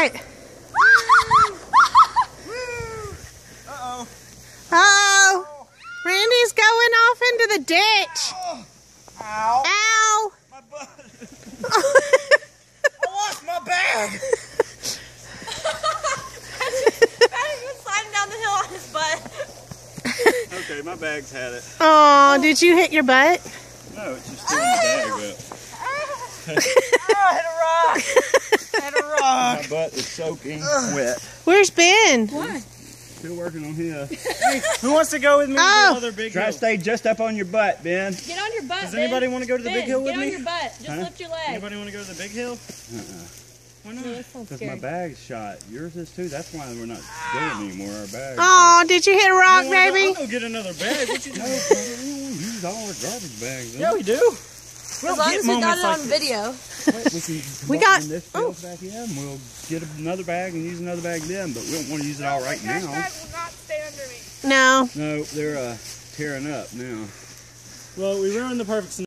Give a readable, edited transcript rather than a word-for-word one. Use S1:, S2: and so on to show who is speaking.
S1: right.
S2: Uh-oh.
S1: Uh-oh. Randy's going off into the ditch.
S2: Oh. Ow.
S1: Ow.
S2: My butt. I lost my bag.
S3: He was sliding down the hill on his butt.
S2: Okay, my bag's had it.
S1: Oh, did you hit your butt?
S2: No, it's just still in the bag up. I hit a rock. My butt is soaking wet.
S1: Where's Ben?
S3: Why?
S2: Still working on here.
S4: Hey, who wants to go with me to another big
S2: Try
S4: hill?
S2: to stay just up on your butt, Ben.
S3: Get on your butt,
S4: Does anybody want to go to the big hill with
S3: get
S4: me?
S3: on your butt. Just lift your leg.
S4: Anybody want to go to the big hill? Why not?
S2: Because my bag's shot. Yours is too. That's why we're not going anymore. Our bag.
S1: Oh, did you hit a rock,
S4: You wanna
S1: baby?
S4: I'll go get another bag. What you
S2: No,
S4: doing?
S2: brother, we don't use all our garbage bags.
S4: Yeah, we do. We
S3: As
S4: don't
S3: long
S4: get
S3: as we got
S4: moments
S3: it
S4: like
S3: on
S4: this.
S3: video.
S1: We got-
S2: in this field back here, and we'll get another bag and use another bag then. But we don't want to use it all right now.
S3: will not stay under me.
S1: No.
S2: No, they're tearing up now.
S4: Well, we ruined the perfect scenario.